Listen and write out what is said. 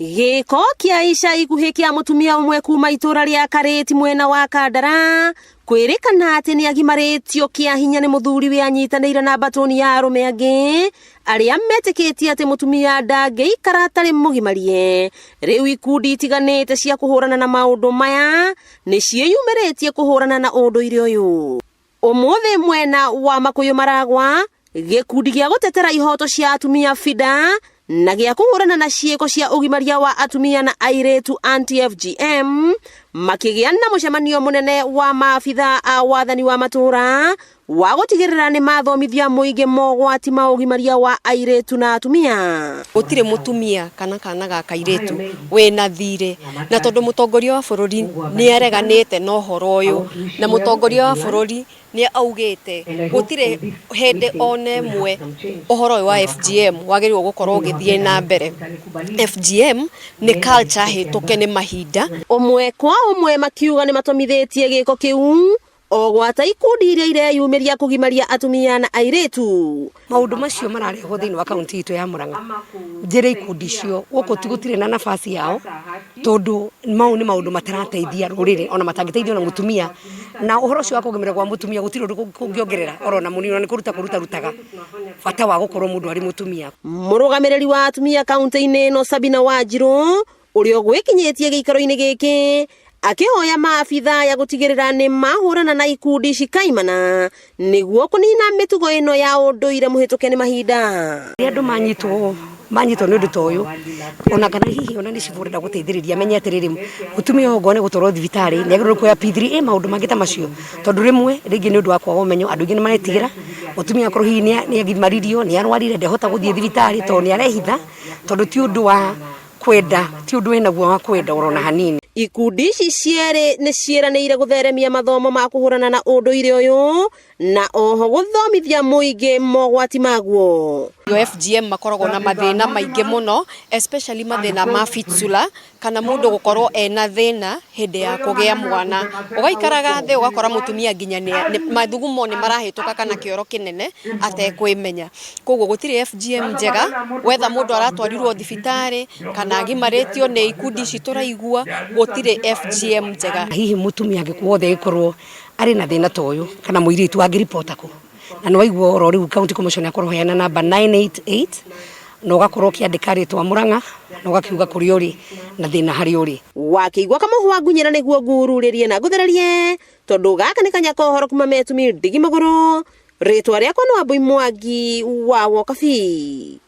Ciiko kia ica ikuhĩ kia mutumia umwe kuma itura ria Kareti mwena wa Kandara kwirikana ati ni agimaritio kia hinya ni muthuriwe anyitanĩire na batoni ya arume angi aria metikitie ati mutumia ndangĩikara atari mugimarie. Riu ikundi itiganite cia kuhurana na maundu maya ni ciiyumĩrĩtie kuhurana na unduire uyu. Umuthi mwena wa Makuyu Maragwa gikundi gia gutetera ihooto cia atumia FIDA na gia kuhurana na ciiko cia ugimaria wa atumia na airitu ANTI-FGM makigia na mucemanio munene wa maabithaa a wathani wa matura wa gutigirira ni mathomithia muingi mogwati ma ugimaria wa airitu na atumia. Gutire mutumia kana kana ga kairitu wena thire na tondu mutongoria wa bururi ni areganite na uhoro uyu na mutongoria wa bururi ni augite gutire hende onemwe uhoro wa FGM wagirirwo gukorwo ugithie na mbere. FGM ni culture hituke ni mahinda umwe kwa umwe makiuga ni matomithitie giiko kiu ogwata ikundi iria ireyumiria kugimaria atumia na airitu. Maundu macio mararehwo thiini wa kaunti itu ya Murang'a njira ikundi cio guku tigutire na nafasi yao tondu mau ni maundu matarateithia rurire ona matangiteithio na mutumia na uhoro cio wa kugimaria kwa mutumia gutire undu kungiongerera orona munini ni kurutaga bata wa gukorwo mundu ari mutumia. Murugamiriri wa atumia kaunti-ini ino Sabina Wanjiru urio gwikinyitie giikaro-ini giki akihoya maabithaa ya gutigirira ni mahurana na ikundi cikaimana niguo kunina mitugo ino ya unduire muhituke ni mahinda. Andu manyitwo ni undu toyu ona kana hihi ona ni ciburira guteithiriria menye atiriri mutumia ogone gutoro thibitari ni agirwo kuya P3 maundu mangita macio tondu rimwe ringi ni undu wa kwaga umenyo andu ingi ni maretigira mutumia akorwo hihi ni agimaririo ni arwarire ndehota guthie thibitari tondu ni arehitha tondu ti undu wa kwenda ti undu winaguo wa kwenda orona hanini. Ikundi ici ciere ni ciranĩire gutheremia mathomo ma kuhurana na unduire uyu na oho guthomithia muingi mogwati maguo. FGM makoragwo na mathina maingi muno especially mathina ma fistula kana mundu gukorwo ena thina hindi ya kugia mwana ugaikaraga thi ugakora mutumia nginya mathugumo ni marahituka kana kioro kinene atekwimenya. Koguo gutire FGM njega wetha mundu aratwarirwo thibitari kana agimaritio ni ikundi ici turaigua gutire FGM njega. Hihi mutumia angikuo the ikorwo ari na thina toyo kana muiritu angiripota ku na no igwo ro riu county commission yakorwo heana namba 988 no gakorwo kiandika ritwa Murang'a no gakiuga kuri uri na thina hari uri wakiigwa kamuhwa ngunyira niguo ngururirie na guthererie tondu gaka ni kanya kohoro kuma metumi ndigi maguru ritwa riakwa no Abui Mwangi wa Wokabi.